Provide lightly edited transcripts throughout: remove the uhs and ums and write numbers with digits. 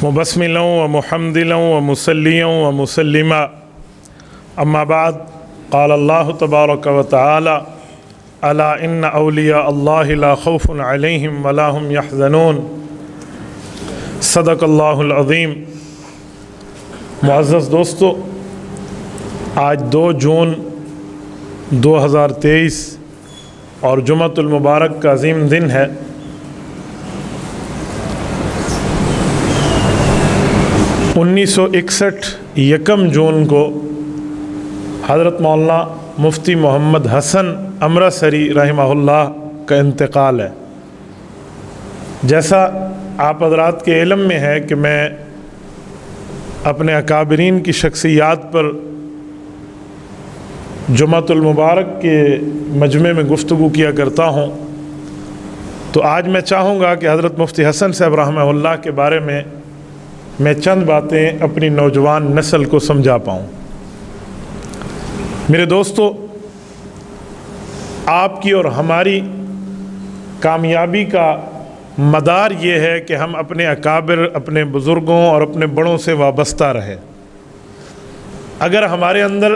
مبسملا ومحمدلا ومصليا ومسلما اما بعد قال الله تبارك وتعالى الا ان اولیاء اللہ لا خوف علیہم ولا هم يحزنون صدق اللہ العظیم۔ معزز دوستو، آج 2 جون 2023 اور جمعۃ المبارک کا عظیم دن ہے۔ 1961 یکم جون کو حضرت مولانا مفتی محمد حسن امرتسری رحمہ اللہ کا انتقال ہے۔ جیسا آپ حضرات کے علم میں ہے کہ میں اپنے اکابرین کی شخصیات پر جمعۃ المبارک کے مجمع میں گفتگو کیا کرتا ہوں، تو آج میں چاہوں گا کہ حضرت مفتی حسن صاحب رحمہ اللہ کے بارے میں چند باتیں اپنی نوجوان نسل کو سمجھا پاؤں۔ میرے دوستو، آپ کی اور ہماری کامیابی کا مدار یہ ہے کہ ہم اپنے اکابر، اپنے بزرگوں اور اپنے بڑوں سے وابستہ رہے۔ اگر ہمارے اندر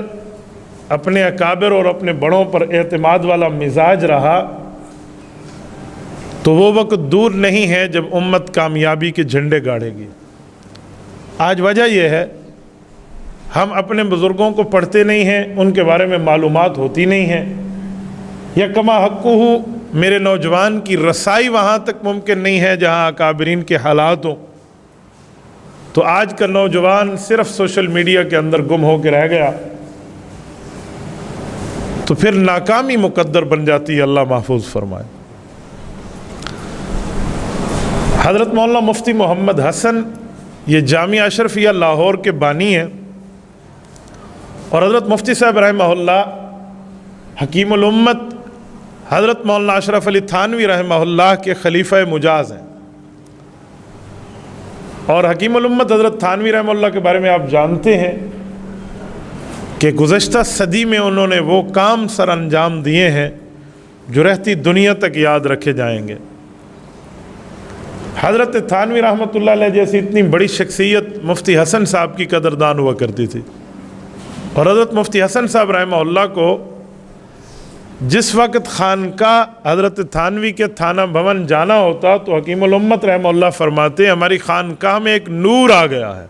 اپنے اکابر اور اپنے بڑوں پر اعتماد والا مزاج رہا تو وہ وقت دور نہیں ہے جب امت کامیابی کے جھنڈے گاڑے گی۔ آج وجہ یہ ہے ہم اپنے بزرگوں کو پڑھتے نہیں ہیں، ان کے بارے میں معلومات ہوتی نہیں ہیں، یا کما حقہ میرے نوجوان کی رسائی وہاں تک ممکن نہیں ہے جہاں اکابرین کے حالات ہوں۔ تو آج کا نوجوان صرف سوشل میڈیا کے اندر گم ہو کے رہ گیا تو پھر ناکامی مقدر بن جاتی ہے، اللہ محفوظ فرمائے۔ حضرت مولانا مفتی محمد حسن یہ جامعہ اشرفیہ لاہور کے بانی ہیں، اور حضرت مفتی صاحب رحمہ اللہ حکیم الامت حضرت مولانا اشرف علی تھانوی رحمہ اللہ کے خلیفہ مجاز ہیں۔ اور حکیم الامت حضرت تھانوی رحمہ اللہ کے بارے میں آپ جانتے ہیں کہ گزشتہ صدی میں انہوں نے وہ کام سر انجام دیے ہیں جو رہتی دنیا تک یاد رکھے جائیں گے۔ حضرت تھانوی رحمۃ اللہ علیہ جیسی اتنی بڑی شخصیت مفتی حسن صاحب کی قدردان ہوا کرتی تھی، اور حضرت مفتی حسن صاحب رحمہ اللہ کو جس وقت خانقاہ حضرت تھانوی کے تھانہ بھون جانا ہوتا تو حکیم الامت رحمہ اللہ فرماتے ہیں ہماری خانقاہ میں ایک نور آ گیا ہے۔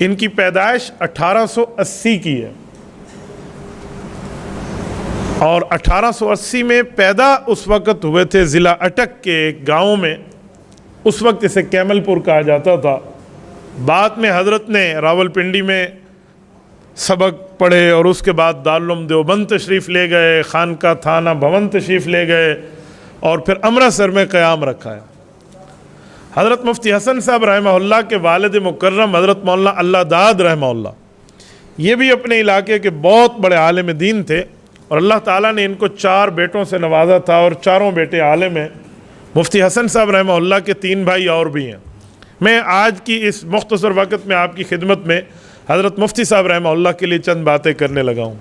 ان کی پیدائش 1880 کی ہے، اور 1880 میں پیدا اس وقت ہوئے تھے ضلع اٹک کے ایک گاؤں میں، اس وقت اسے کیمل پور کہا جاتا تھا۔ بعد میں حضرت نے راول پنڈی میں سبق پڑھے اور اس کے بعد دارالعلوم دیوبند تشریف لے گئے، خانقاہ تھانہ بھون تشریف لے گئے، اور پھر امرتسر میں قیام رکھا ہے۔ حضرت مفتی حسن صاحب رحمہ اللہ کے والد مکرم حضرت مولانا اللہ داد رحمہ اللہ، یہ بھی اپنے علاقے کے بہت بڑے عالم دین تھے، اور اللہ تعالیٰ نے ان کو 4 بیٹوں سے نوازا تھا، اور چاروں بیٹے عالم ہیں۔ مفتی حسن صاحب رحمہ اللہ کے 3 بھائی اور بھی ہیں۔ میں آج کی اس مختصر وقت میں آپ کی خدمت میں حضرت مفتی صاحب رحمہ اللہ کے لیے چند باتیں کرنے لگا ہوں۔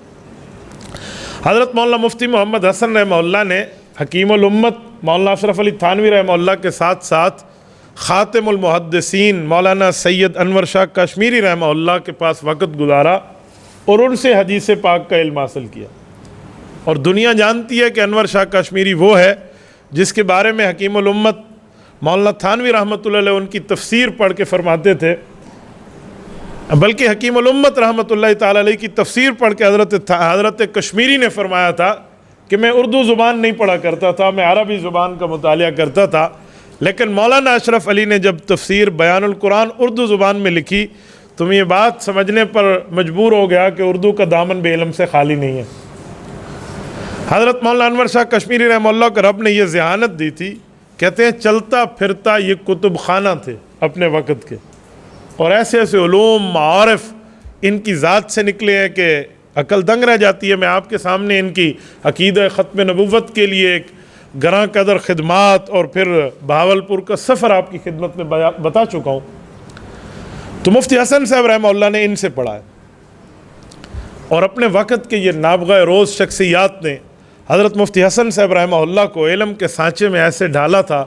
حضرت مولانا مفتی محمد حسن رحمہ اللہ نے حکیم الامت مولانا اشرف علی تھانوی رحمہ اللہ کے ساتھ ساتھ خاتم المحدثین مولانا سید انور شاہ کشمیری رحمہ اللہ کے پاس وقت گزارا اور ان سے حدیث پاک کا علم حاصل کیا۔ اور دنیا جانتی ہے کہ انور شاہ کشمیری وہ ہے جس کے بارے میں حکیم الامت مولانا تھانوی رحمۃ اللہ علیہ ان کی تفسیر پڑھ کے فرماتے تھے، بلکہ حکیم الامت رحمۃ اللہ تعالی علیہ کی تفسیر پڑھ کے حضرت کشمیری نے فرمایا تھا کہ میں اردو زبان نہیں پڑھا کرتا تھا، میں عربی زبان کا مطالعہ کرتا تھا، لیکن مولانا اشرف علی نے جب تفسیر بیان القرآن اردو زبان میں لکھی تو میں یہ بات سمجھنے پر مجبور ہو گیا کہ اردو کا دامن بے علم سے خالی نہیں ہے۔ حضرت مولانا انور شاہ کشمیری رحمہ اللہ کو رب نے یہ ذہانت دی تھی، کہتے ہیں چلتا پھرتا یہ کتب خانہ تھے اپنے وقت کے، اور ایسے ایسے علوم معارف ان کی ذات سے نکلے ہیں کہ عقل دنگ رہ جاتی ہے۔ میں آپ کے سامنے ان کی عقیدہ ختم نبوت کے لیے ایک گراں قدر خدمات اور پھر بہاولپور کا سفر آپ کی خدمت میں بتا چکا ہوں۔ تو مفتی حسن صاحب رحمہ اللہ نے ان سے پڑھا ہے، اور اپنے وقت کے یہ نابغہ روز شخصیات نے حضرت مفتی حسن صاحب رحمہ اللہ کو علم کے سانچے میں ایسے ڈھالا تھا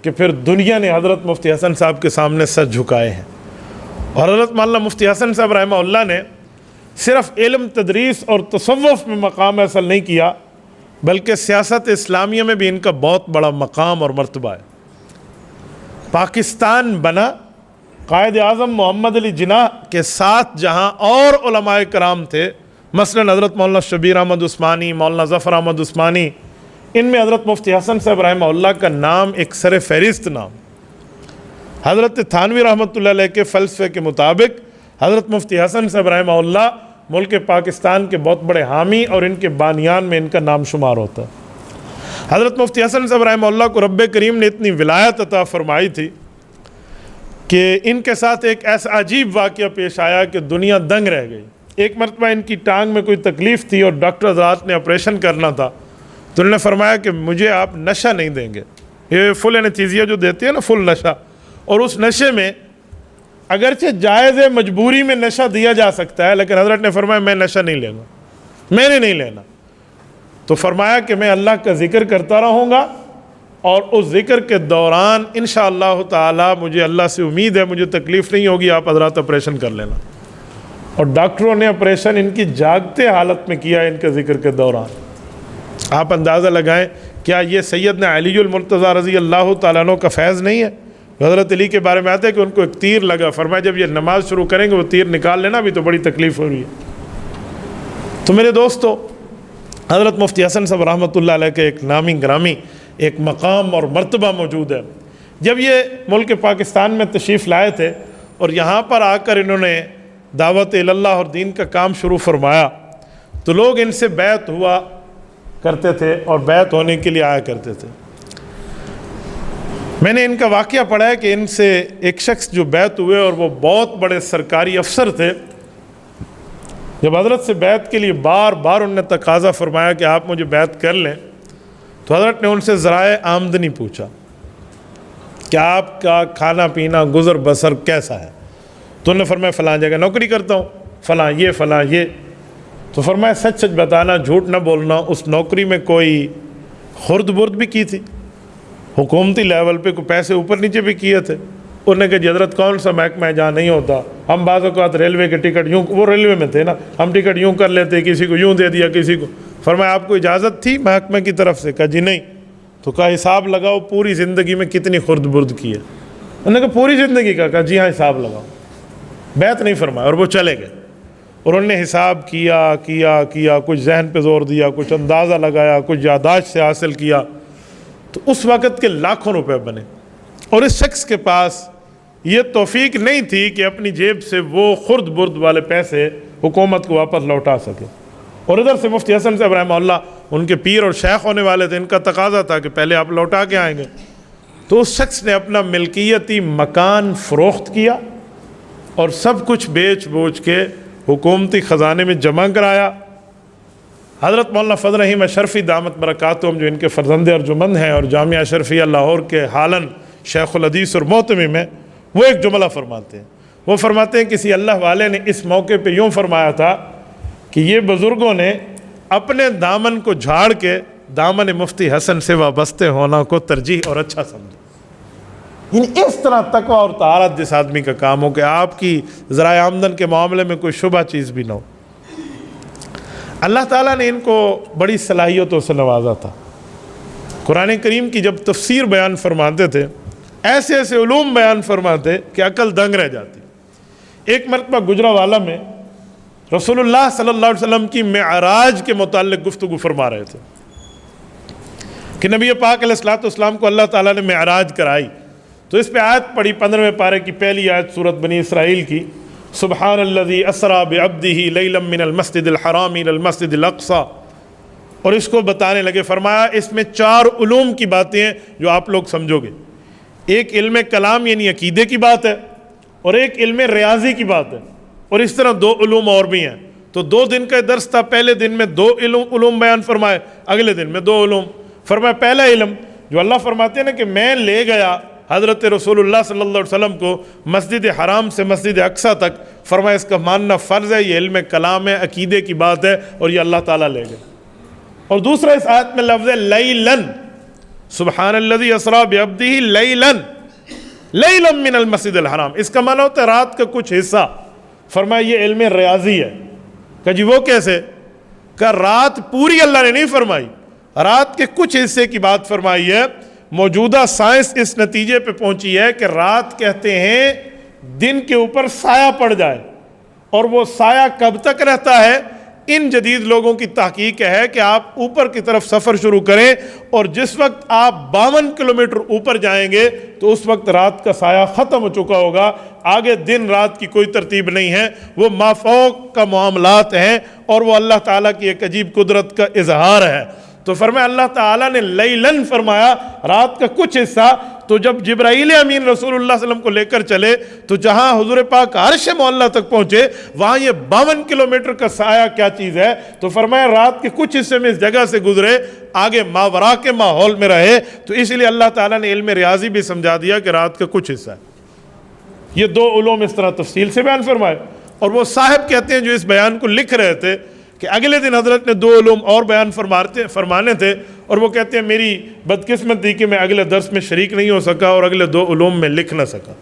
کہ پھر دنیا نے حضرت مفتی حسن صاحب کے سامنے سر جھکائے ہیں. اور حضرت مولانا مفتی حسن صاحب رحمہ اللہ نے صرف علم، تدریس اور تصوف میں مقام حاصل نہیں کیا، بلکہ سیاست اسلامیہ میں بھی ان کا بہت بڑا مقام اور مرتبہ ہے. پاکستان بنا قائد اعظم محمد علی جناح کے ساتھ جہاں اور علماء کرام تھے، مثلا حضرت مولانا شبیر احمد عثمانی، مولانا ظفر احمد عثمانی، ان میں حضرت مفتی حسن صاحب رحمہ اللہ کا نام ایک سر فہرست نام. حضرت تھانوی رحمۃ اللہ علیہ کے فلسفے کے مطابق حضرت مفتی حسن صاحب رحمہ اللہ ملک پاکستان کے بہت بڑے حامی اور ان کے بانیان میں ان کا نام شمار ہوتا ہے. حضرت مفتی حسن صاحب رحمہ اللہ کو رب کریم نے اتنی ولایت عطا فرمائی تھی کہ ان کے ساتھ ایک ایسا عجیب واقعہ پیش آیا کہ دنیا دنگ رہ گئی. ایک مرتبہ ان کی ٹانگ میں کوئی تکلیف تھی اور ڈاکٹر حضرات نے آپریشن کرنا تھا، تو انہوں نے فرمایا کہ مجھے آپ نشہ نہیں دیں گے، یہ فل انیستھیزیا جو دیتے ہیں نا، فل نشہ، اور اس نشے میں اگرچہ جائز مجبوری میں نشہ دیا جا سکتا ہے، لیکن حضرت نے فرمایا میں نشہ نہیں لوں گا، میں نے نہیں لینا. تو فرمایا کہ میں اللہ کا ذکر کرتا رہوں گا، اور اس ذکر کے دوران انشاءاللہ تعالی مجھے اللہ سے امید ہے مجھے تکلیف نہیں ہوگی، آپ حضرات آپریشن کر لینا. اور ڈاکٹروں نے آپریشن ان کی جاگتے حالت میں کیا ان کے ذکر کے دوران. آپ اندازہ لگائیں کیا یہ سیدنا علی المرتضیٰ رضی اللہ تعالیٰ عنہ کا فیض نہیں ہے؟ حضرت علی کے بارے میں آتا ہے کہ ان کو ایک تیر لگا، فرمایا جب یہ نماز شروع کریں گے وہ تیر نکال لینا، بھی تو بڑی تکلیف ہو رہی ہے. تو میرے دوستو، حضرت مفتی حسن صاحب رحمۃ اللہ علیہ کے ایک نامی گرامی ایک مقام اور مرتبہ موجود ہے. جب یہ ملک پاکستان میں تشریف لائے تھے اور یہاں پر آ کر انہوں نے دعوت اللہ اور دین کا کام شروع فرمایا، تو لوگ ان سے بیعت ہوا کرتے تھے اور بیعت ہونے کے لیے آیا کرتے تھے. میں نے ان کا واقعہ پڑھا ہے کہ ان سے ایک شخص جو بیعت ہوئے اور وہ بہت بڑے سرکاری افسر تھے، جب حضرت سے بیعت کے لیے بار بار انہوں نے تقاضا فرمایا کہ آپ مجھے بیعت کر لیں، تو حضرت نے ان سے ذرائع آمدنی پوچھا کہ آپ کا کھانا پینا گزر بسر کیسا ہے. تو انہوں نے فرمایا فلاں جگہ نوکری کرتا ہوں، فلاں یہ. تو فرمایا سچ سچ بتانا، جھوٹ نہ بولنا، اس نوکری میں کوئی خرد برد بھی کی تھی، حکومتی لیول پہ کوئی پیسے اوپر نیچے بھی کیے تھے؟ انہوں نے کہا جی حضرت کون سا محکمہ ہے جہاں نہیں ہوتا، ہم بعض اوقات ریلوے کے ٹکٹ یوں، وہ ریلوے میں تھے نا، ہم ٹکٹ یوں کر لیتے، کسی کو یوں دے دیا کسی کو. فرمایا آپ کو اجازت تھی محکمہ کی طرف سے؟ کہا جی نہیں. تو کہا حساب لگاؤ پوری زندگی میں کتنی خرد برد کی ہے. انہوں نے کہا پوری زندگی کا؟ کہا جی ہاں حساب لگاؤ. بیعت نہیں فرمایا اور وہ چلے گئے. اور انہوں نے حساب کیا، کچھ ذہن پہ زور دیا، کچھ اندازہ لگایا، کچھ یادداشت سے حاصل کیا، تو اس وقت کے لاکھوں روپے بنے. اور اس شخص کے پاس یہ توفیق نہیں تھی کہ اپنی جیب سے وہ خرد برد والے پیسے حکومت کو واپس لوٹا سکے. اور ادھر سے مفتی حسن صاحب رحمہ اللہ ان کے پیر اور شیخ ہونے والے تھے، ان کا تقاضا تھا کہ پہلے آپ لوٹا کے آئیں گے. تو اس شخص نے اپنا ملکیتی مکان فروخت کیا اور سب کچھ بیچ بوچ کے حکومتی خزانے میں جمع کرایا. حضرت مولانا فضل رحیم اشرفی دامت برکاتہم جو ان کے فرزند ارجمند ہیں اور جامعہ اشرفیہ لاہور کے حالاً شیخ الحدیث اور محتمم ہیں، وہ ایک جملہ فرماتے ہیں. وہ فرماتے ہیں کسی اللہ والے نے اس موقع پہ یوں فرمایا تھا کہ یہ بزرگوں نے اپنے دامن کو جھاڑ کے دامن مفتی حسن سے وابستہ ہونا کو ترجیح اور اچھا سمجھا. یعنی اس طرح تقویٰ اور طہارت جس آدمی کا کام ہو کہ آپ کی ذرائع آمدن کے معاملے میں کوئی شبہ چیز بھی نہ ہو. اللہ تعالیٰ نے ان کو بڑی صلاحیتوں سے نوازا تھا. قرآن کریم کی جب تفسیر بیان فرماتے تھے، ایسے ایسے علوم بیان فرماتے کہ عقل دنگ رہ جاتی. ایک مرتبہ گجرانوالہ میں رسول اللہ صلی اللہ علیہ وسلم کی معراج کے متعلق گفتگو فرما رہے تھے کہ نبی پاک علیہ الصلوۃ والسلام کو اللہ تعالیٰ نے معراج کرائی. تو اس پہ آیت پڑھی 15ویں پارے کی پہلی آیت سورۃ بنی اسرائیل کی، سبحان الذی اسریٰ بعبدہ لیلا من المسجد الحرام الی المسجد الاقصی. اور اس کو بتانے لگے، فرمایا اس میں 4 علوم کی باتیں ہیں جو آپ لوگ سمجھو گے. ایک علم کلام یعنی عقیدے کی بات ہے، اور ایک علم ریاضی کی بات ہے، اور اس طرح 2 علوم اور بھی ہیں. تو 2 دن کا درس تھا، پہلے دن میں 2 علوم بیان فرمائے، اگلے دن میں 2 علوم. فرمایا پہلا علم جو اللہ فرماتے ہیں نا کہ میں لے گیا حضرت رسول اللہ صلی اللہ علیہ وسلم کو مسجد حرام سے مسجد اقصیٰ تک، فرمایا اس کا ماننا فرض ہے، یہ علم کلام ہے، عقیدے کی بات ہے، اور یہ اللہ تعالیٰ لے گئے. اور دوسرا اس آیت میں لفظ ہے لیلن، سبحان الذی اسریٰ بعبدہ لیلا من المسجد الحرام، اس کا معنی ہوتا ہے رات کا کچھ حصہ۔ فرمایا یہ علم ریاضی ہے۔ کہ جی وہ کیسے؟ کہ رات پوری اللہ نے نہیں فرمائی، رات کے کچھ حصے کی بات فرمائی ہے۔ موجودہ سائنس اس نتیجے پہ پہنچی ہے کہ رات کہتے ہیں دن کے اوپر سایہ پڑ جائے، اور وہ سایہ کب تک رہتا ہے؟ ان جدید لوگوں کی تحقیق ہے کہ آپ اوپر کی طرف سفر شروع کریں اور جس وقت آپ 52 کلومیٹر اوپر جائیں گے تو اس وقت رات کا سایہ ختم ہو چکا ہوگا، آگے دن رات کی کوئی ترتیب نہیں ہے، وہ مافوق کا معاملات ہیں، اور وہ اللہ تعالیٰ کی ایک عجیب قدرت کا اظہار ہے۔ تو فرمایا اللہ تعالیٰ نے لیلن فرمایا، رات کا کچھ حصہ۔ تو جب جبرائیل امین رسول اللہ صلی اللہ علیہ وسلم کو لے کر چلے تو جہاں حضور پاک عرش معلیٰ تک پہنچے وہاں یہ 52 کلومیٹر کا سایہ کیا چیز ہے؟ تو فرمایا رات کے کچھ حصے میں اس جگہ سے گزرے، آگے ماورا کے ماحول میں رہے، تو اس لیے اللہ تعالیٰ نے علم ریاضی بھی سمجھا دیا کہ رات کا کچھ حصہ ہے۔ یہ دو علوم اس طرح تفصیل سے بیان فرمائے، اور وہ صاحب کہتے ہیں جو اس بیان کو لکھ رہے تھے کہ اگلے دن حضرت نے 2 علوم اور بیان فرمانے تھے، اور وہ کہتے ہیں میری بدقسمتی کہ میں اگلے درس میں شریک نہیں ہو سکا اور اگلے 2 علوم میں لکھ نہ سکا۔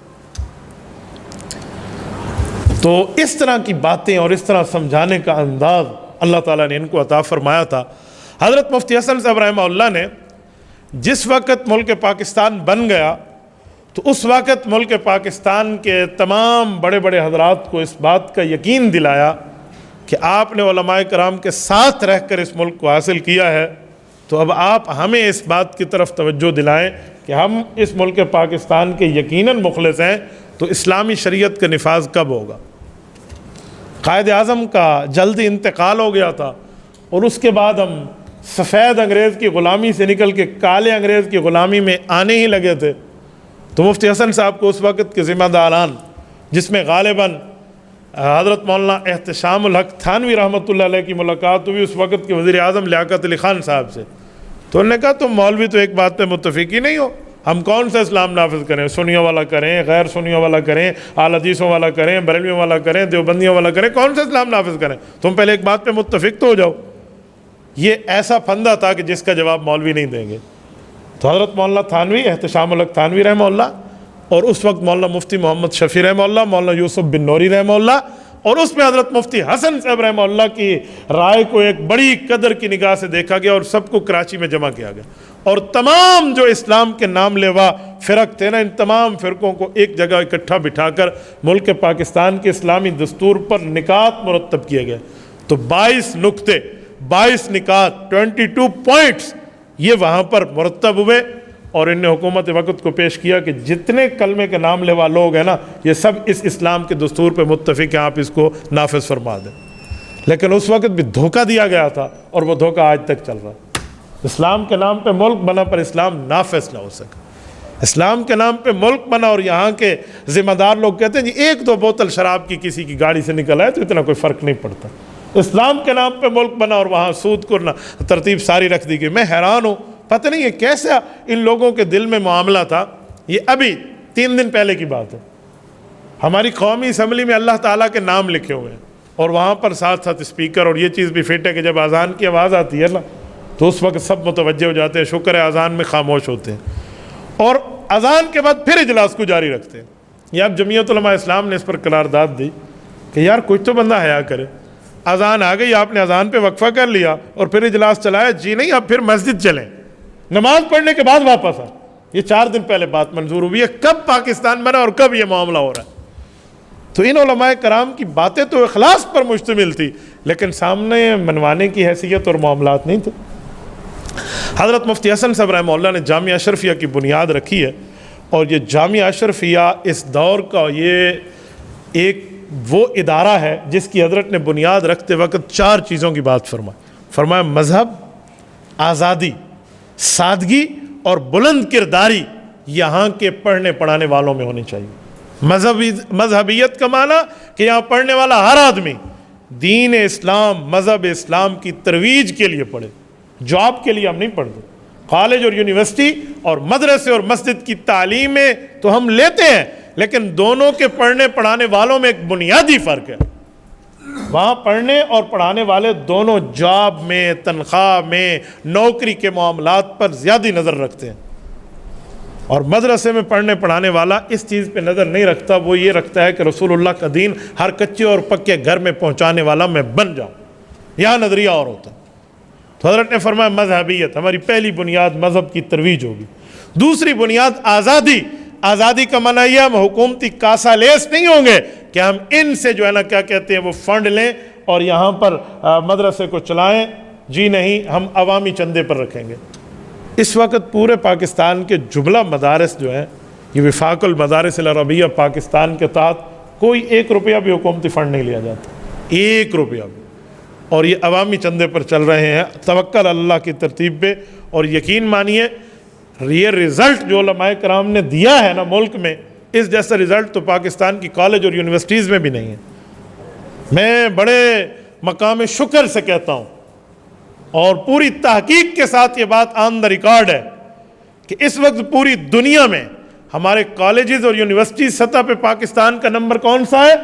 تو اس طرح کی باتیں اور اس طرح سمجھانے کا انداز اللہ تعالیٰ نے ان کو عطا فرمایا تھا۔ حضرت مفتی حسن صاحب رحمہ اللہ نے جس وقت ملک پاکستان بن گیا تو اس وقت ملک پاکستان کے تمام بڑے بڑے حضرات کو اس بات کا یقین دلایا کہ آپ نے علماء کرام کے ساتھ رہ کر اس ملک کو حاصل کیا ہے، تو اب آپ ہمیں اس بات کی طرف توجہ دلائیں کہ ہم اس ملک پاکستان کے یقیناً مخلص ہیں، تو اسلامی شریعت کا نفاذ کب ہوگا؟ قائد اعظم کا جلدی انتقال ہو گیا تھا، اور اس کے بعد ہم سفید انگریز کی غلامی سے نکل کے کالے انگریز کی غلامی میں آنے ہی لگے تھے۔ تو مفتی حسن صاحب کو اس وقت کے ذمہ داران، جس میں غالباً حضرت مولانا احتشام الحق تھانوی رحمۃ اللہ علیہ کی ملاقات ہوئی اس وقت کے وزیر اعظم لیاقت علی خان صاحب سے، تو انہوں نے کہا تم مولوی تو ایک بات پہ متفق ہی نہیں ہو، ہم کون سا اسلام نافذ کریں؟ سنیوں والا کریں، غیر سنیوں والا کریں، اعلی حدیثوں والا کریں، بریلویوں والا کریں، دیوبندیوں والا کریں، کون سا اسلام نافذ کریں؟ تم پہلے ایک بات پہ متفق تو ہو جاؤ۔ یہ ایسا پھندہ تھا کہ جس کا جواب مولوی نہیں دیں گے۔ تو حضرت مولانا تھانوی احتشام الحق تھانوی رحمہ اللہ، اور اس وقت مولانا مفتی محمد شفیع رحمہ اللہ، مولانا یوسف بن نوری رحمہ اللہ، اور اس میں حضرت مفتی حسن صاحب رحمہ اللہ کی رائے کو ایک بڑی قدر کی نگاہ سے دیکھا گیا، اور سب کو کراچی میں جمع کیا گیا، اور تمام جو اسلام کے نام لیوا فرق تھے نا، ان تمام فرقوں کو ایک جگہ اکٹھا بٹھا کر ملک پاکستان کے اسلامی دستور پر نکات مرتب کیے گئے۔ تو 22 نکتے، 22 نکات، 22 پوائنٹس یہ وہاں پر مرتب ہوئے، اور ان نے حکومت وقت کو پیش کیا کہ جتنے کلمے کے نام لیوا لوگ ہیں نا، یہ سب اس اسلام کے دستور پہ متفق ہیں، آپ اس کو نافذ فرما دیں۔ لیکن اس وقت بھی دھوکہ دیا گیا تھا، اور وہ دھوکہ آج تک چل رہا ہے۔ اسلام کے نام پہ ملک بنا پر اسلام نافذ نہ ہو سکا۔ اسلام کے نام پہ ملک بنا اور یہاں کے ذمہ دار لوگ کہتے ہیں جی 1-2 بوتل شراب کی کسی کی گاڑی سے نکل آئے تو اتنا کوئی فرق نہیں پڑتا۔ اسلام کے نام پہ ملک بنا اور وہاں سود کو ترتیب ساری رکھ دی گئی۔ میں حیران ہوں، پتہ نہیں یہ کیسا ان لوگوں کے دل میں معاملہ تھا۔ یہ ابھی 3 دن پہلے کی بات ہے، ہماری قومی اسمبلی میں اللہ تعالیٰ کے نام لکھے ہوئے ہیں، اور وہاں پر ساتھ ساتھ اسپیکر، اور یہ چیز بھی فٹ ہے کہ جب اذان کی آواز آتی ہے نا تو اس وقت سب متوجہ ہو جاتے ہیں، شکر ہے اذان میں خاموش ہوتے ہیں، اور اذان کے بعد پھر اجلاس کو جاری رکھتے ہیں۔ یہ اب جمعیت علماء اسلام نے اس پر قرارداد دی کہ یار کچھ تو بندہ حیا کرے، اذان آ گئی، آپ نے اذان پہ وقفہ کر لیا اور پھر اجلاس چلایا، جی نہیں اب پھر مسجد چلیں، نماز پڑھنے کے بعد واپس آ۔ یہ 4 دن پہلے بات منظور ہوئی ہے، کب پاکستان بنا اور کب یہ معاملہ ہو رہا ہے؟ تو ان علماء کرام کی باتیں تو اخلاص پر مشتمل تھی، لیکن سامنے منوانے کی حیثیت اور معاملات نہیں تھے۔ حضرت مفتی حسن صاحب رحمہ اللہ نے جامعہ اشرفیہ کی بنیاد رکھی ہے، اور یہ جامعہ اشرفیہ اس دور کا یہ ایک وہ ادارہ ہے جس کی حضرت نے بنیاد رکھتے وقت 4 چیزوں کی بات فرمایا مذہب، آزادی، سادگی اور بلند کرداری یہاں کے پڑھنے پڑھانے والوں میں ہونی چاہیے۔ مذہبیت کا معنی کہ یہاں پڑھنے والا ہر آدمی دین اسلام، مذہب اسلام کی ترویج کے لیے پڑھے، جاب کے لیے ہم نہیں پڑھتے۔ کالج اور یونیورسٹی اور مدرسے اور مسجد کی تعلیمیں تو ہم لیتے ہیں، لیکن دونوں کے پڑھنے پڑھانے والوں میں ایک بنیادی فرق ہے۔ وہاں پڑھنے اور پڑھانے والے دونوں جاب میں، تنخواہ میں، نوکری کے معاملات پر زیادہ نظر رکھتے ہیں، اور مدرسے میں پڑھنے پڑھانے والا اس چیز پہ نظر نہیں رکھتا، وہ یہ رکھتا ہے کہ رسول اللہ کا دین ہر کچے اور پکے گھر میں پہنچانے والا میں بن جاؤں۔ یہاں نظریہ اور ہوتا ہے۔ تو حضرت نے فرمایا مذہبیت، ہماری پہلی بنیاد مذہب کی ترویج ہوگی۔ دوسری بنیاد آزادی۔ آزادی کا معنی یہ ہم حکومتی کاسا لیس نہیں ہوں گے کہ ہم ان سے جو ہے نا کیا کہتے ہیں وہ فنڈ لیں اور یہاں پر مدرسے کو چلائیں، جی نہیں، ہم عوامی چندے پر رکھیں گے۔ اس وقت پورے پاکستان کے جملہ مدارس جو ہیں، یہ وفاق المدارس العربیہ پاکستان کے تحت کوئی 1 روپیہ بھی حکومتی فنڈ نہیں لیا جاتا، 1 روپیہ بھی، اور یہ عوامی چندے پر چل رہے ہیں، توکل اللہ کی ترتیب پہ۔ اور یقین مانیے یہ رزلٹ جو علماء کرام نے دیا ہے نا ملک میں، اس جیسا رزلٹ تو پاکستان کی کالج اور یونیورسٹیز میں بھی نہیں ہے۔ میں بڑے مقام شکر سے کہتا ہوں اور پوری تحقیق کے ساتھ یہ بات آن دا ریکارڈ ہے کہ اس وقت پوری دنیا میں ہمارے کالجز اور یونیورسٹی سطح پہ پاکستان کا نمبر کون سا ہے،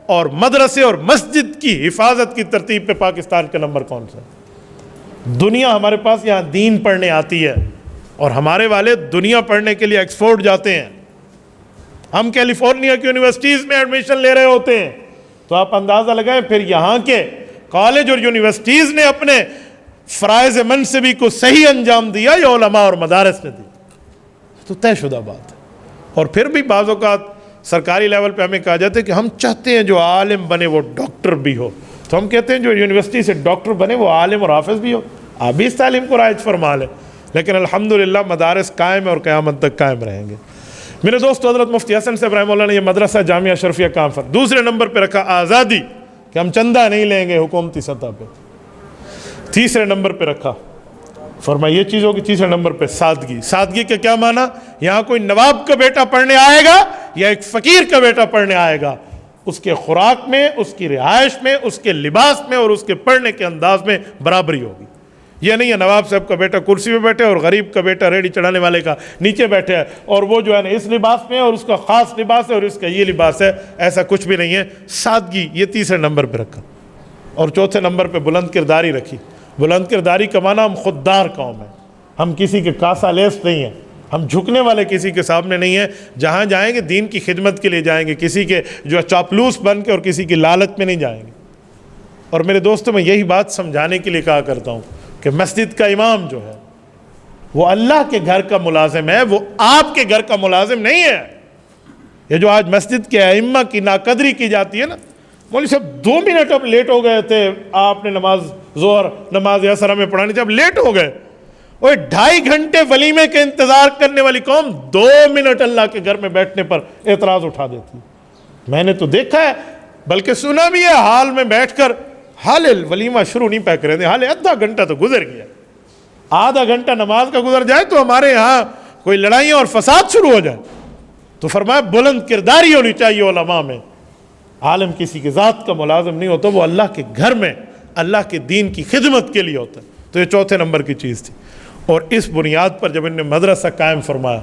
اور مدرسے اور مسجد کی حفاظت کی ترتیب پہ پاکستان کا نمبر کون سا ہے۔ دنیا ہمارے پاس یہاں دین پڑھنے آتی ہے، اور ہمارے والے دنیا پڑھنے کے لیے ایکسفورڈ جاتے ہیں۔ ہم کیلیفورنیا کی یونیورسٹیز میں ایڈمیشن لے رہے ہوتے ہیں، تو آپ اندازہ لگائیں پھر یہاں کے کالج اور یونیورسٹیز نے اپنے فرائض منصبی کو صحیح انجام دیا یا علماء اور مدارس نے دی، تو طے شدہ بات ہے۔ اور پھر بھی بعض اوقات سرکاری لیول پہ ہمیں کہا جاتا ہے کہ ہم چاہتے ہیں جو عالم بنے وہ ڈاکٹر بھی ہو، تو ہم کہتے ہیں جو یونیورسٹی سے ڈاکٹر بنے وہ عالم اور حافظ بھی ہو۔ آپ بھی اس تعلیم کو رائج فرما لیں، لیکن الحمدللہ مدارس قائم ہے اور قیامت تک قائم رہیں گے۔ میرے دوستو، حضرت مفتی حسن صاحب رحمہ اللہ نے یہ مدرسہ جامعہ اشرفیہ کام پر دوسرے نمبر پہ رکھا آزادی، کہ ہم چندہ نہیں لیں گے حکومتی سطح پہ۔ تیسرے نمبر پہ رکھا، فرمایا یہ چیز ہوگی تیسرے نمبر پہ سادگی۔ سادگی کا کیا معنی؟ یہاں کوئی نواب کا بیٹا پڑھنے آئے گا یا ایک فقیر کا بیٹا پڑھنے آئے گا، اس کے خوراک میں، اس کی رہائش میں، اس کے لباس میں اور اس کے پڑھنے کے انداز میں برابری ہوگی۔ یہ نہیں ہے نواب صاحب کا بیٹا کرسی پہ بیٹھے اور غریب کا بیٹا ریڑھی چڑھانے والے کا نیچے بیٹھے ہے، اور وہ جو ہے نا اس لباس میں اور اس کا خاص لباس ہے اور اس کا یہ لباس ہے، ایسا کچھ بھی نہیں ہے۔ سادگی یہ تیسرے نمبر پہ رکھا، اور چوتھے نمبر پہ بلند کرداری رکھی۔ بلند کرداری کا معنی ہم خوددار قوم ہیں، ہم کسی کے کاسا لیس نہیں ہیں، ہم جھکنے والے کسی کے سامنے نہیں ہیں۔ جہاں جائیں گے دین کی خدمت کے لیے جائیں گے، کسی کے جو چاپلوس بن کے اور کسی کی لالچ میں نہیں جائیں گے۔ اور میرے دوستوں، میں یہی بات سمجھانے کے لیے کہا کرتا ہوں کہ مسجد کا امام جو ہے وہ اللہ کے گھر کا ملازم ہے، وہ آپ کے گھر کا ملازم نہیں ہے۔ یہ جو آج مسجد کے ائمہ کی ناقدری کی جاتی ہے نا، مولوی صاحب 2 منٹ اب لیٹ ہو گئے تھے، آپ نے نماز ظہر نماز عصر ہمیں پڑھانی تھی، اب لیٹ ہو گئے۔ وہ 2.5 گھنٹے ولیمے کے انتظار کرنے والی قوم 2 منٹ اللہ کے گھر میں بیٹھنے پر اعتراض اٹھا دیتی۔ میں نے تو دیکھا ہے، بلکہ سنا بھی ہے، حال میں بیٹھ کر حال ولیمہ شروع نہیں پہ کرے تھے، حال آدھا گھنٹہ تو گزر گیا، آدھا گھنٹہ نماز کا گزر جائے تو ہمارے یہاں کوئی لڑائیاں اور فساد شروع ہو جائے۔ تو فرمایا بلند کرداری ہونی چاہیے علماء میں۔ عالم کسی کے ذات کا ملازم نہیں ہوتا، وہ اللہ کے گھر میں اللہ کے دین کی خدمت کے لیے ہوتا ہے۔ تو یہ چوتھے نمبر کی چیز تھی، اور اس بنیاد پر جب ان نے مدرسہ قائم فرمایا،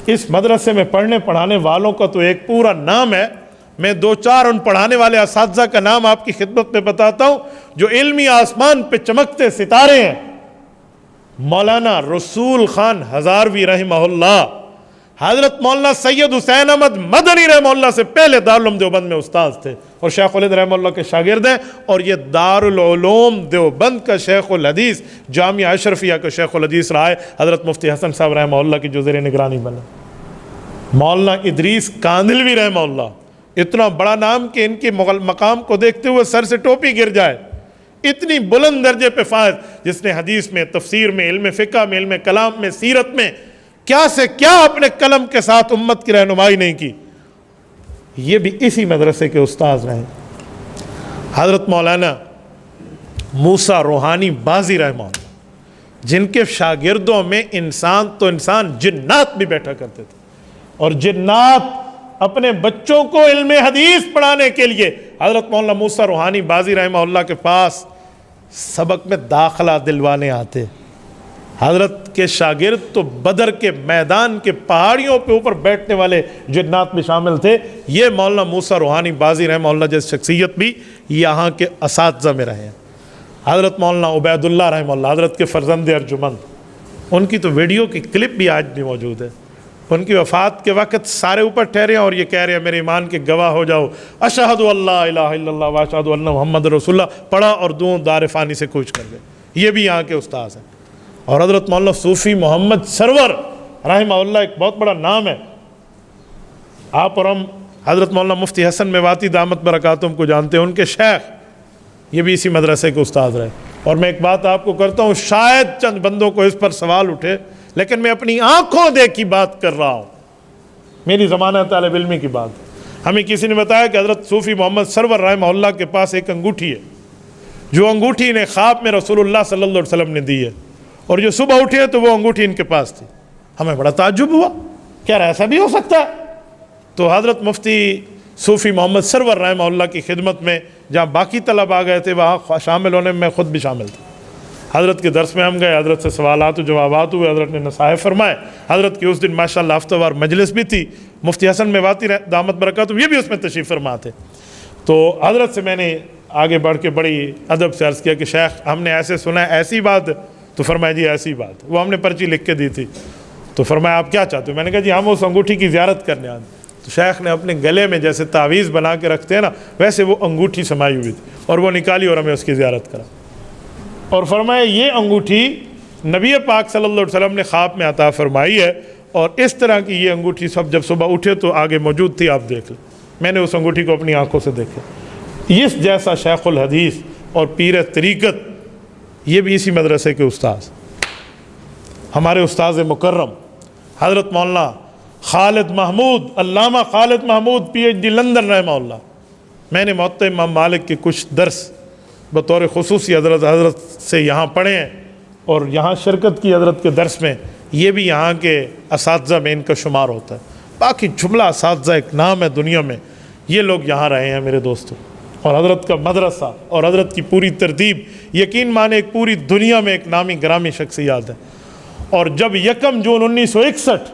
اس مدرسے میں پڑھنے پڑھانے والوں کا تو ایک پورا نام ہے۔ میں 2-4 ان پڑھانے والے اساتذہ کا نام آپ کی خدمت میں بتاتا ہوں جو علمی آسمان پہ چمکتے ستارے ہیں۔ مولانا رسول خان ہزاروی رحمہ اللہ، حضرت مولانا سید حسین احمد مدنی رحمہ اللہ سے پہلے دارالعلوم دیوبند میں استاد تھے اور شیخ الہند رحمہ اللہ کے شاگرد ہیں، اور یہ دارالعلوم دیوبند کا شیخ الحدیث، جامعہ اشرفیہ کا شیخ الحدیث رہا ہے حضرت مفتی حسن صاحب رحمہ اللہ کی جو زیر نگرانی بنا۔ مولانا ادریس کاندھلوی رحمہ اللہ، اتنا بڑا نام کہ ان کے مقام کو دیکھتے ہوئے سر سے ٹوپی گر جائے، اتنی بلند درجے پہ فائز، جس نے حدیث میں، تفسیر میں، علم فقہ میں، علم کلام میں، سیرت میں کیا سے کیا اپنے قلم کے ساتھ امت کی رہنمائی نہیں کی، یہ بھی اسی مدرسے کے استاذ رہے۔ حضرت مولانا موسیٰ روحانی بازی رحمہ اللہ، جن کے شاگردوں میں انسان تو انسان جنات بھی بیٹھا کرتے تھے، اور جنات اپنے بچوں کو علم حدیث پڑھانے کے لیے حضرت مولانا موسیٰ روحانی بازی رحمہ اللہ کے پاس سبق میں داخلہ دلوانے آتے۔ حضرت کے شاگرد تو بدر کے میدان کے پہاڑیوں پہ اوپر بیٹھنے والے جنات بھی شامل تھے. یہ مولانا موسیٰ روحانی بازی رحمہ اللہ جیسی شخصیت بھی یہاں کے اساتذہ میں رہے ہیں. حضرت مولانا عبید اللہ رحمہ اللہ, حضرت کے فرزند ارجمند, ان کی تو ویڈیو کی کلپ بھی آج بھی موجود ہے. ان کی وفات کے وقت سارے اوپر ٹھہرے ہیں اور یہ کہہ رہے ہیں میرے ایمان کے گواہ ہو جاؤ, اشہد اللہ الہ الا اللہ و اشہد ان محمد رسول اللہ پڑھا اور دوں دار فانی سے کوچ کر گئے. یہ بھی یہاں کے استاذ ہیں. اور حضرت مولانا صوفی محمد سرور رحمہ اللہ ایک بہت بڑا نام ہے. آپ اور ہم حضرت مولانا مفتی حسن میواتی دامت برکاتہم کو جانتے ہیں, ان کے شیخ یہ بھی اسی مدرسے کے استاد رہے. اور میں ایک بات آپ کو کرتا ہوں, شاید چند بندوں کو اس پر سوال اٹھے, لیکن میں اپنی آنکھوں دیکھی بات کر رہا ہوں, میری زمانہ طالب علمی کی بات. ہمیں کسی نے بتایا کہ حضرت صوفی محمد سرور رحمہ اللہ کے پاس ایک انگوٹھی ہے, جو انگوٹھی نے خواب میں رسول اللہ صلی اللہ علیہ وسلم نے دی ہے, اور جو صبح اٹھے تو وہ انگوٹھی ان کے پاس تھی. ہمیں بڑا تعجب ہوا, کیا ایسا بھی ہو سکتا ہے؟ تو حضرت مفتی صوفی محمد سرور رحمہ اللہ کی خدمت میں جہاں باقی طلب آ گئے تھے وہاں شامل ہونے میں خود بھی شامل تھا. حضرت کے درس میں ہم گئے, حضرت سے سوالات و جوابات ہوئے, حضرت نے نصائح فرمائے. حضرت کی اس دن ماشاءاللہ ہفتہ وار مجلس بھی تھی, مفتی حسن میواتی دامت برکاتہم یہ بھی اس میں تشریف فرما تھے. تو حضرت سے میں نے آگے بڑھ کے بڑی ادب سے عرض کیا کہ شیخ ہم نے ایسے سنا ہے, ایسی بات؟ تو فرمایا جی ایسی بات. وہ ہم نے پرچی لکھ کے دی تھی. تو فرمایا آپ کیا چاہتے ہو؟ میں نے کہا جی ہم اس انگوٹھی کی زیارت کرنے آتے. تو شیخ نے اپنے گلے میں جیسے تعویذ بنا کے رکھتے ہیں نا, ویسے وہ انگوٹھی سمائی ہوئی تھی, اور وہ نکالی اور ہمیں اس کی زیارت کرا. اور فرمایا یہ انگوٹھی نبی پاک صلی اللہ علیہ وسلم نے خواب میں عطا فرمائی ہے, اور اس طرح کی یہ انگوٹھی سب جب صبح اٹھے تو آگے موجود تھی, آپ دیکھ لیں. میں نے اس انگوٹھی کو اپنی آنکھوں سے دیکھا. اس جیسا شیخ الحدیث اور پیر طریقت, یہ بھی اسی مدرسے کے استاذ, ہمارے استاذ مکرم حضرت مولانا Khalid Mahmood, Allama Khalid Mahmood P H D London رحمہ اللہ. میں نے موطئ امام مالک کے کچھ درس بطور خصوصی حضرت سے یہاں پڑھے ہیں, اور یہاں شرکت کی حضرت کے درس میں. یہ بھی یہاں کے اساتذہ میں ان کا شمار ہوتا ہے. باقی جملہ اساتذہ ایک نام ہے دنیا میں, یہ لوگ یہاں رہے ہیں میرے دوستوں. اور حضرت کا مدرسہ اور حضرت کی پوری ترتیب, یقین مانے ایک پوری دنیا میں ایک نامی گرامی شخصیات ہے. اور جب 1 جون 1961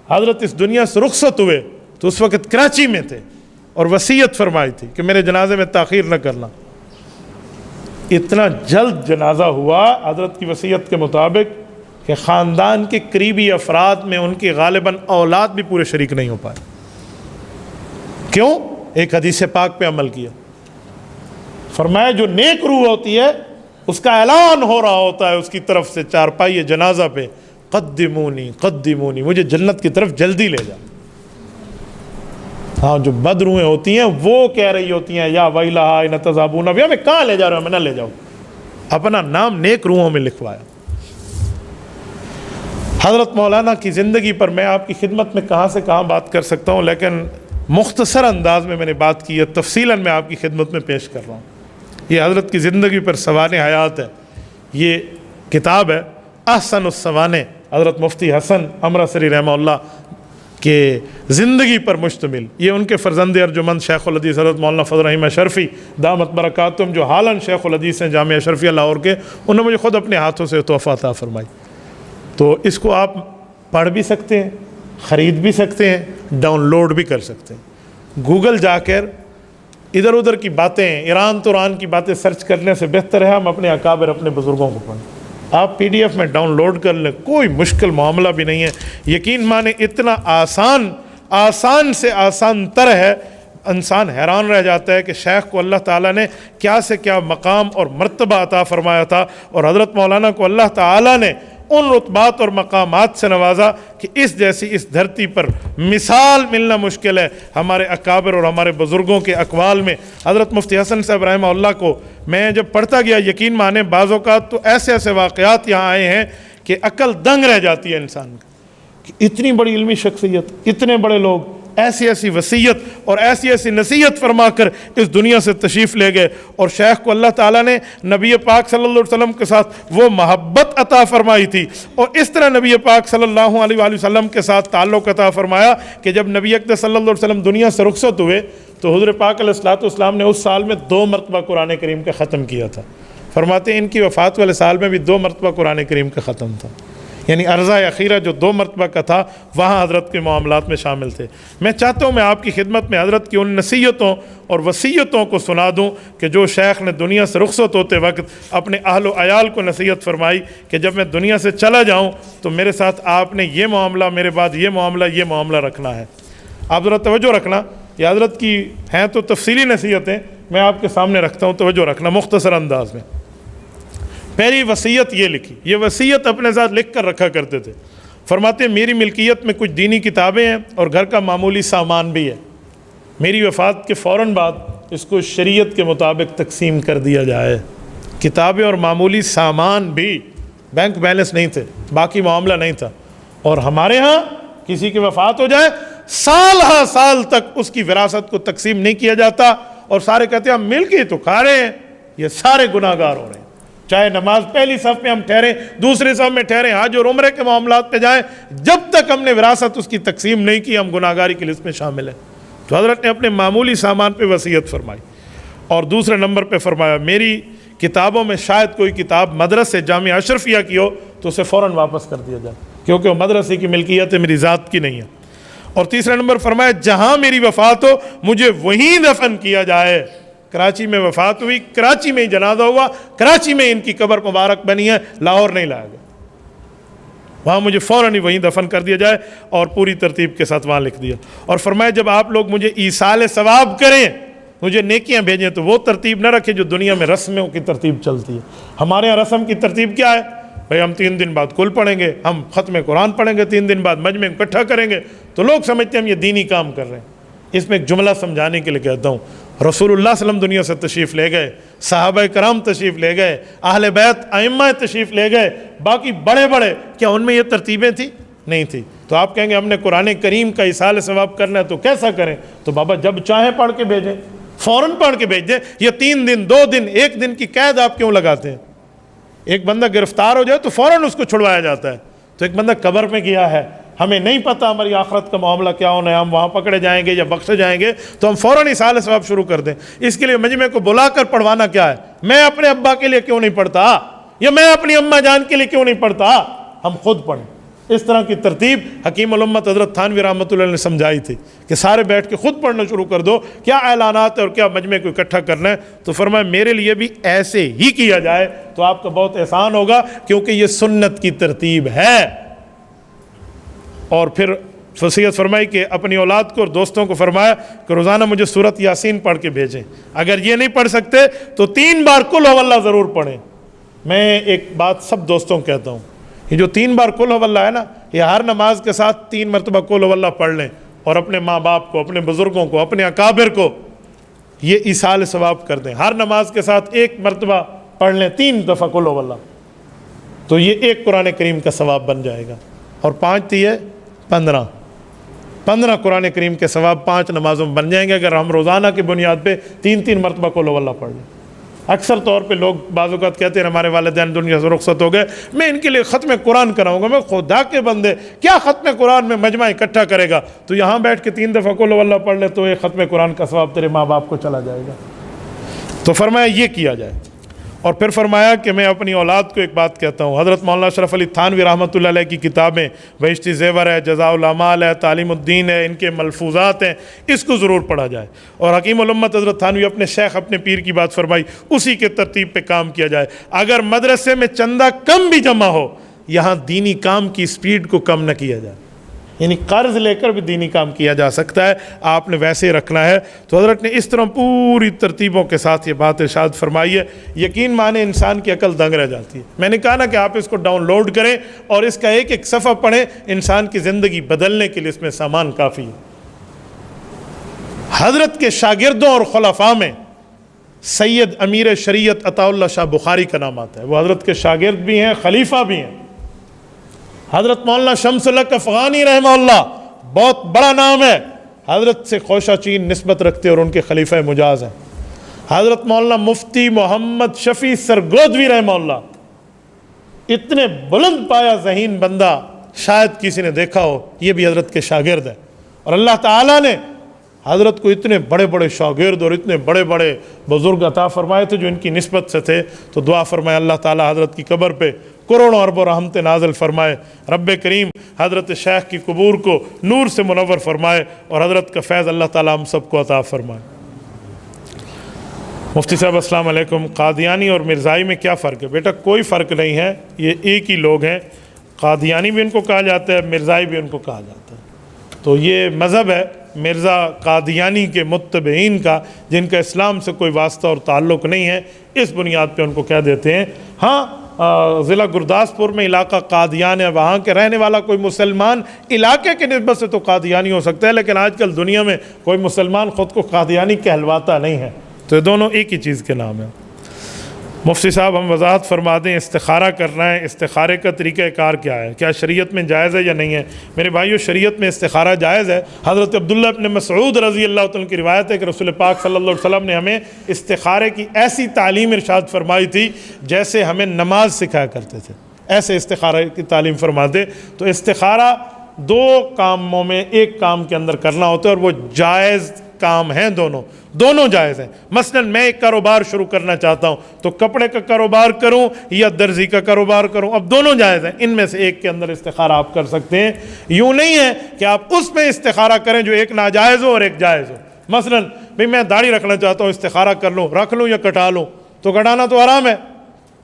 حضرت اس دنیا سے رخصت ہوئے تو اس وقت کراچی میں تھے, اور وصیت فرمائی تھی کہ میرے جنازے میں تاخیر نہ کرنا. اتنا جلد جنازہ ہوا حضرت کی وصیت کے مطابق کہ خاندان کے قریبی افراد میں ان کی غالباً اولاد بھی پورے شریک نہیں ہو پائے. کیوں؟ ایک حدیث پاک پہ عمل کیا. فرمایا جو نیک روح ہوتی ہے اس کا اعلان ہو رہا ہوتا ہے اس کی طرف سے چارپائی جنازہ پہ, قدمونی قدمونی, مجھے جنت کی طرف جلدی لے جا. ہاں جو بد روحیں ہوتی ہیں وہ کہہ رہی ہوتی ہیں یا ویلھا ان تذهبون بھیا, میں کہاں لے جا رہا ہوں, میں نہ لے جاؤں. اپنا نام نیک روحوں میں لکھوایا. حضرت مولانا کی زندگی پر میں آپ کی خدمت میں کہاں سے کہاں بات کر سکتا ہوں, لیکن مختصر انداز میں نے بات کی ہے, تفصیلاً میں آپ کی خدمت میں پیش کر رہا ہوں. یہ حضرت کی زندگی پر سوانح حیات ہے. یہ کتاب ہے احسن السوانح, حضرت مفتی حسن امرتسری رحمہ اللہ کے زندگی پر مشتمل. یہ ان کے فرزند ارجمند شیخ الحدیث حضرت مولانا فضل الرحیم اشرفی دامت برکاتہم, جو حالاً شیخ الحدیث ہیں جامعہ اشرفیہ لاہور کے, انہوں نے مجھے خود اپنے ہاتھوں سے تحفہ عطا فرمائی. تو اس کو آپ پڑھ بھی سکتے ہیں, خرید بھی سکتے ہیں, ڈاؤن لوڈ بھی کر سکتے ہیں. گوگل جا کر ادھر ادھر کی باتیں, ایران توران کی باتیں سرچ کرنے سے بہتر ہے ہم اپنے اکابر اپنے بزرگوں کو پڑھیں. آپ پی ڈی ایف میں ڈاؤن لوڈ کر لیں, کوئی مشکل معاملہ بھی نہیں ہے. یقین مانے اتنا آسان سے آسان تر ہے, انسان حیران رہ جاتا ہے کہ شیخ کو اللہ تعالیٰ نے کیا سے کیا مقام اور مرتبہ عطا فرمایا تھا, اور حضرت مولانا کو اللہ تعالیٰ نے ان رتبات اور مقامات سے نوازا کہ اس جیسی اس دھرتی پر مثال ملنا مشکل ہے. ہمارے اکابر اور ہمارے بزرگوں کے اقوال میں حضرت مفتی حسن صاحب رحمہ اللہ کو میں جب پڑھتا گیا, یقین مانے بعض اوقات تو ایسے ایسے واقعات یہاں آئے ہیں کہ عقل دنگ رہ جاتی ہے انسان کی. اتنی بڑی علمی شخصیت, اتنے بڑے لوگ, ایسی ایسی وصیت اور ایسی ایسی نصیحت فرما کر اس دنیا سے تشریف لے گئے. اور شیخ کو اللہ تعالیٰ نے نبی پاک صلی اللہ علیہ وسلم کے ساتھ وہ محبت عطا فرمائی تھی, اور اس طرح نبی پاک صلی اللہ علیہ وآلہ وسلم کے ساتھ تعلق عطا فرمایا کہ جب نبی اقدس صلی اللہ علیہ وسلم دنیا سے رخصت ہوئے تو حضور پاک علیہ الصلوۃ والسلام نے اس سال میں 2 مرتبہ قرآن کریم کا ختم کیا تھا. فرماتے ہیں ان کی وفات والے سال میں بھی 2 مرتبہ قرآن کریم کا ختم تھا، یعنی عرضہ اخیرہ جو 2 مرتبہ کا تھا وہاں حضرت کے معاملات میں شامل تھے۔ میں چاہتا ہوں میں آپ کی خدمت میں حضرت کی ان نصیحتوں اور وصیتوں کو سنا دوں کہ جو شیخ نے دنیا سے رخصت ہوتے وقت اپنے اہل و عیال کو نصیحت فرمائی کہ جب میں دنیا سے چلا جاؤں تو میرے ساتھ آپ نے یہ معاملہ، میرے بعد یہ معاملہ رکھنا ہے۔ آپ ذرا توجہ رکھنا، یہ حضرت کی ہیں تو تفصیلی نصیحتیں، میں آپ کے سامنے رکھتا ہوں، توجہ رکھنا مختصر انداز میں۔ پہلی وصیت یہ لکھی، یہ وصیت اپنے ساتھ لکھ کر رکھا کرتے تھے۔ فرماتے ہیں میری ملکیت میں کچھ دینی کتابیں ہیں اور گھر کا معمولی سامان بھی ہے، میری وفات کے فوراً بعد اس کو شریعت کے مطابق تقسیم کر دیا جائے۔ کتابیں اور معمولی سامان بھی، بینک بیلنس نہیں تھے، باقی معاملہ نہیں تھا، اور ہمارے ہاں کسی کی وفات ہو جائے سال ہا سال تک اس کی وراثت کو تقسیم نہیں کیا جاتا، اور سارے کہتے ہیں ہم مل کے تو کھا رہے ہیں، یہ سارے گناہ گار ہو رہے ہیں۔ چاہے نماز پہلی صف میں ہم ٹھہریں، دوسری صف میں ٹھہریں، حج اور عمرے کے معاملات پہ جائیں، جب تک ہم نے وراثت اس کی تقسیم نہیں کی ہم گناہ گاری کی لسٹ میں شامل ہیں۔ تو حضرت نے اپنے معمولی سامان پہ وصیت فرمائی، اور دوسرے نمبر پہ فرمایا میری کتابوں میں شاید کوئی کتاب مدرسے جامعہ اشرفیہ کی ہو تو اسے فوراً واپس کر دیا جائے، کیونکہ وہ مدرسے کی ملکیت ہے، میری ذات کی نہیں ہے۔ اور تیسرا نمبر فرمایا جہاں میری وفات ہو مجھے وہیں دفن کیا جائے۔ کراچی میں وفات ہوئی، کراچی میں ہی جنازہ ہوا، کراچی میں ان کی قبر مبارک بنی ہے، لاہور نہیں لایا گیا، وہاں مجھے فوراً ہی وہیں دفن کر دیا جائے، اور پوری ترتیب کے ساتھ وہاں لکھ دیا۔ اور فرمایا جب آپ لوگ مجھے ایصال ثواب کریں، مجھے نیکیاں بھیجیں، تو وہ ترتیب نہ رکھیں جو دنیا میں رسموں کی ترتیب چلتی ہے۔ ہمارے یہاں رسم کی ترتیب کیا ہے؟ بھئی ہم 3 دن بعد کل پڑھیں گے، ہم ختم قرآن پڑھیں گے، 3 دن بعد مجمع اکٹھا کریں گے، تو لوگ سمجھتے ہیں ہم یہ دینی کام کر رہے ہیں۔ اس میں ایک جملہ سمجھانے کے لیے کہتا ہوں، رسول اللہ صلی اللہ علیہ وسلم دنیا سے تشریف لے گئے، صحابہ کرام تشریف لے گئے، اہل بیت ائمہ تشریف لے گئے، باقی بڑے بڑے، کیا ان میں یہ ترتیبیں تھیں؟ نہیں تھی۔ تو آپ کہیں گے ہم نے قرآن کریم کا ایصال ثواب کرنا ہے تو کیسا کریں؟ تو بابا جب چاہیں پڑھ کے بھیجیں، فوراً پڑھ کے بھیج دیں۔ یہ 3 دن 2 دن 1 دن کی قید آپ کیوں لگاتے ہیں؟ ایک بندہ گرفتار ہو جائے تو فوراً اس کو چھڑوایا جاتا ہے، تو ایک بندہ قبر میں گیا ہے، ہمیں نہیں پتہ ہماری آخرت کا معاملہ کیا ہونا ہے، ہم وہاں پکڑے جائیں گے یا بخشے جائیں گے، تو ہم فوراً ایصال ثواب شروع کر دیں۔ اس کے لیے مجمع کو بلا کر پڑھوانا کیا ہے؟ میں اپنے ابا کے لیے کیوں نہیں پڑھتا، یا میں اپنی اماں جان کے لیے کیوں نہیں پڑھتا؟ ہم خود پڑھیں۔ اس طرح کی ترتیب حکیم الامت حضرت تھانوی رحمۃ اللہ نے سمجھائی تھی کہ سارے بیٹھ کے خود پڑھنا شروع کر دو، کیا اعلانات ہے اور کیا مجمع کو اکٹھا کرنا ہے۔ تو فرمایا میرے لیے بھی ایسے ہی کیا جائے تو آپ کا بہت احسان ہوگا، کیونکہ یہ سنت کی ترتیب ہے۔ اور پھر وصیت فرمائی کہ اپنی اولاد کو اور دوستوں کو فرمایا کہ روزانہ مجھے سورۃ یاسین پڑھ کے بھیجیں، اگر یہ نہیں پڑھ سکتے تو 3 بار قل هو اللہ ضرور پڑھیں۔ میں ایک بات سب دوستوں کو کہتا ہوں، یہ جو 3 بار قل هو اللہ ہے نا، یہ ہر نماز کے ساتھ 3 مرتبہ قل هو اللہ پڑھ لیں، اور اپنے ماں باپ کو، اپنے بزرگوں کو، اپنے اکابر کو یہ ایصال ثواب کر دیں۔ ہر نماز کے ساتھ 1 مرتبہ پڑھ لیں، 3 دفعہ قل هو اللہ، تو یہ 1 قرآن کریم کا ثواب بن جائے گا۔ اور 5 تھی ہے 15 قرآن کریم کے ثواب 5 نمازوں میں بن جائیں گے، اگر ہم روزانہ کی بنیاد پہ 3 مرتبہ قل هو اللہ پڑھ لیں۔ اکثر طور پہ لوگ بعض اوقات کہتے ہیں ہمارے والدین دنیا سے رخصت ہو گئے، میں ان کے لیے ختم قرآن کراؤں گا۔ میں خدا کے بندے، کیا ختم قرآن میں مجمع اکٹھا کرے گا؟ تو یہاں بیٹھ کے 3 دفعہ قل هو اللہ پڑھ لے تو یہ ختم قرآن کا ثواب تیرے ماں باپ کو چلا جائے گا۔ تو فرمایا یہ کیا جائے۔ اور پھر فرمایا کہ میں اپنی اولاد کو ایک بات کہتا ہوں، حضرت مولانا اشرف علی تھانوی رحمۃ اللہ علیہ کی کتابیں بہشتی زیور ہے، جزاء الاعمال ہے، تعلیم الدین ہے، ان کے ملفوظات ہیں، اس کو ضرور پڑھا جائے۔ اور حکیم الامت حضرت تھانوی اپنے شیخ، اپنے پیر کی بات فرمائی، اسی کے ترتیب پہ کام کیا جائے۔ اگر مدرسے میں چندہ کم بھی جمع ہو، یہاں دینی کام کی سپیڈ کو کم نہ کیا جائے، یعنی قرض لے کر بھی دینی کام کیا جا سکتا ہے، آپ نے ویسے ہی رکھنا ہے۔ تو حضرت نے اس طرح پوری ترتیبوں کے ساتھ یہ بات ارشاد فرمائی ہے، یقین مانے انسان کی عقل دنگ رہ جاتی ہے۔ میں نے کہا نا کہ آپ اس کو ڈاؤن لوڈ کریں اور اس کا ایک صفحہ پڑھیں، انسان کی زندگی بدلنے کے لیے اس میں سامان کافی ہے۔ حضرت کے شاگردوں اور خلفاء میں سید امیر شریعت عطا اللہ شاہ بخاری کا نام آتا ہے، وہ حضرت کے شاگرد بھی ہیں، خلیفہ بھی ہیں۔ حضرت مولانا شمس الحق افغانی رحمہ اللہ، بہت بڑا نام ہے، حضرت سے خوشہ چین نسبت رکھتے اور ان کے خلیفہ مجاز ہیں۔ حضرت مولانا مفتی محمد شفیع سرگودوی رحمہ اللہ، اتنے بلند پایا ذہین بندہ شاید کسی نے دیکھا ہو، یہ بھی حضرت کے شاگرد ہیں۔ اور اللہ تعالیٰ نے حضرت کو اتنے بڑے بڑے شاگرد اور اتنے بڑے بڑے بزرگ عطا فرمائے تھے جو ان کی نسبت سے تھے، تو دعا فرمائے اللہ تعالیٰ حضرت کی قبر پہ کروڑوں اربوں رحمت نازل فرمائے، رب کریم حضرت شیخ کی قبور کو نور سے منور فرمائے، اور حضرت کا فیض اللہ تعالیٰ ہم سب کو عطا فرمائے۔ مفتی صاحب السلام علیکم، قادیانی اور مرزائی میں کیا فرق ہے؟ بیٹا کوئی فرق نہیں ہے، یہ ایک ہی لوگ ہیں۔ قادیانی بھی ان کو کہا جاتا ہے، مرزائی بھی ان کو کہا جاتا ہے۔ تو یہ مذہب ہے مرزا قادیانی کے متبعین کا، جن کا اسلام سے کوئی واسطہ اور تعلق نہیں ہے، اس بنیاد پہ ان کو کہہ دیتے ہیں۔ ہاں ضلع گرداسپور میں علاقہ قادیان ہے، وہاں کے رہنے والا کوئی مسلمان علاقے کی نسبت سے تو قادیانی ہو سکتا ہے، لیکن آج کل دنیا میں کوئی مسلمان خود کو قادیانی کہلواتا نہیں ہے، تو یہ دونوں ایک ہی چیز کے نام ہیں۔ مفتی صاحب ہم وضاحت فرما دیں، استخارہ کرنا ہے، استخارے کا طریقہ کار کیا ہے؟ کیا شریعت میں جائز ہے یا نہیں ہے؟ میرے بھائیو، شریعت میں استخارہ جائز ہے۔ حضرت عبداللہ ابن مسعود رضی اللہ تعالیٰ کی روایت ہے کہ رسول پاک صلی اللہ علیہ وسلم نے ہمیں استخارے کی ایسی تعلیم ارشاد فرمائی تھی جیسے ہمیں نماز سکھایا کرتے تھے، ایسے استخارے کی تعلیم فرماتے۔ تو استخارہ دو کاموں میں ایک کام کے اندر کرنا ہوتا ہے، اور وہ جائز کام ہیں، دونوں جائز ہیں۔ مثلا میں ایک کاروبار شروع کرنا چاہتا ہوں تو کپڑے کا کاروبار کروں یا درزی کا کاروبار کروں، اب دونوں جائز ہیں، ان میں سے ایک کے اندر استخارہ آپ کر سکتے ہیں۔ یوں نہیں ہے کہ آپ اس میں استخارہ کریں جو ایک ناجائز ہو اور ایک جائز ہو۔ مثلا میں داڑھی رکھنا چاہتا ہوں، استخارہ کر لوں، رکھ لوں یا کٹا لوں، تو کٹانا تو حرام ہے،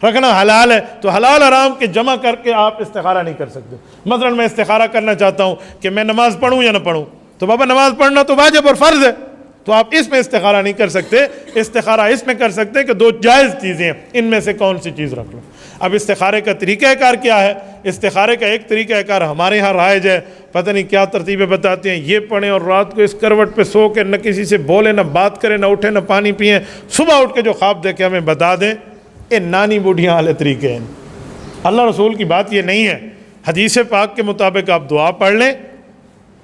رکھنا حلال ہے، تو حلال حرام کے جمع کر کے آپ استخارہ نہیں کر سکتے۔ مثلا میں استخارہ کرنا چاہتا ہوں کہ میں نماز پڑھوں یا نہ پڑھوں، تو بابا نماز پڑھنا تو واجب اور فرض ہے، تو آپ اس میں استخارہ نہیں کر سکتے۔ استخارہ اس میں کر سکتے کہ دو جائز چیزیں ہیں، ان میں سے کون سی چیز رکھ لو۔ اب استخارے کا طریقہ کار کیا ہے؟ استخارے کا ایک طریقہ کار ہمارے ہاں رائج ہے، پتہ نہیں کیا ترتیبیں بتاتے ہیں، یہ پڑھیں اور رات کو اس کروٹ پہ سو کے نہ کسی سے بولے، نہ بات کریں، نہ اٹھیں، نہ پانی پئیں، صبح اٹھ کے جو خواب دیکھے ہمیں بتا دیں۔ یہ نانی بوڑھیاں والے طریقے ہیں، اللہ رسول کی بات یہ نہیں ہے۔ حدیث پاک کے مطابق آپ دعا پڑھ لیں،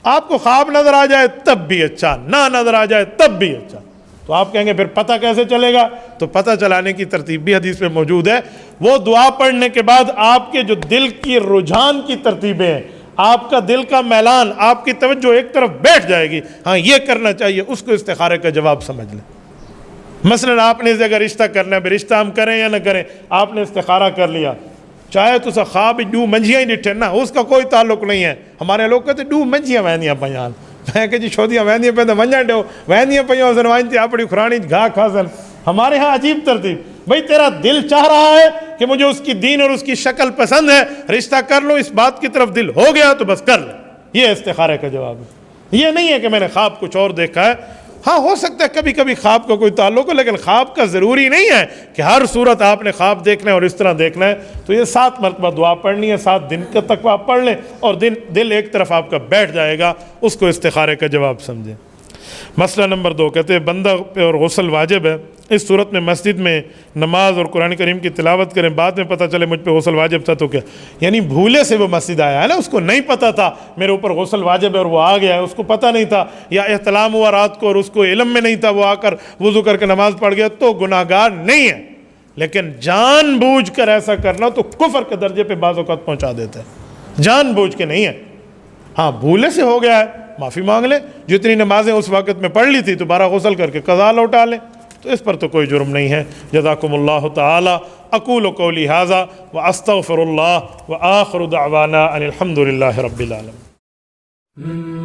آپ کو خواب نظر آ جائے تب بھی اچھا، نہ نظر آ جائے تب بھی اچھا۔ تو آپ کہیں گے پھر پتہ کیسے چلے گا؟ تو پتہ چلانے کی ترتیب بھی حدیث میں موجود ہے۔ وہ دعا پڑھنے کے بعد آپ کے جو دل کی رجحان کی ترتیبیں ہیں، آپ کا دل کا میلان، آپ کی توجہ ایک طرف بیٹھ جائے گی، ہاں یہ کرنا چاہیے، اس کو استخارے کا جواب سمجھ لیں۔ مثلا آپ نے اگر رشتہ کرنا ہے، رشتہ ہم کریں یا نہ کریں، آپ نے استخارہ کر لیا، چاہے تو سا خواب ڈو منجیاں ہی ڈٹھے نا، اس کا کوئی تعلق نہیں ہے۔ ہمارے لوگ کہتے ڈو منجیاں وہدیاں پیان، میں کہ جی چھوٹیاں وہدیاں پہ تو منجا ڈو وہدیاں پیاں زنوائن تھی اپنی کھرانی گھا کھاسن۔ ہمارے ہاں عجیب ترتیب، بھئی تیرا دل چاہ رہا ہے کہ مجھے اس کی دین اور اس کی شکل پسند ہے، رشتہ کر لو، اس بات کی طرف دل ہو گیا تو بس کر لیں۔ یہ استخارے کا جواب ہے۔ یہ نہیں ہے کہ میں نے خواب کچھ اور دیکھا ہے۔ ہاں ہو سکتا ہے کبھی کبھی خواب کا کوئی تعلق ہو، لیکن خواب کا ضروری نہیں ہے کہ ہر صورت آپ نے خواب دیکھنا ہے اور اس طرح دیکھنا ہے۔ تو یہ 7 مرتبہ دعا پڑھنی ہے، 7 دن تک آپ پڑھ لیں، اور دل ایک طرف آپ کا بیٹھ جائے گا، اس کو استخارے کا جواب سمجھیں۔ مسئلہ نمبر 2 کہتے ہیں بندہ پہ اور غسل واجب ہے، اس صورت میں مسجد میں نماز اور قرآن کریم کی تلاوت کریں، بعد میں پتہ چلے مجھ پہ غسل واجب تھا تو کیا؟ یعنی بھولے سے وہ مسجد آیا ہے نا، اس کو نہیں پتہ تھا میرے اوپر غسل واجب ہے اور وہ آ گیا ہے، اس کو پتہ نہیں تھا، یا احتلام ہوا رات کو اور اس کو علم میں نہیں تھا، وہ آ کر وضو کر کے نماز پڑھ گیا، تو گناہگار نہیں ہے۔ لیکن جان بوجھ کر ایسا کرنا تو کفر کے درجے پہ بعض اوقات پہنچا دیتا ہے، جان بوجھ کے نہیں ہے۔ ہاں بھولے سے ہو گیا ہے، معافی مانگ لیں، جتنی نمازیں اس وقت میں پڑھ لی تھی دوبارہ غسل کر کے قضا لوٹا لیں، تو اس پر تو کوئی جرم نہیں ہے۔ جزاکم اللہ تعالی۔ اقول قولی ھذا واستغفر اللہ وآخر دعوانا ان الحمد للہ رب العالمین۔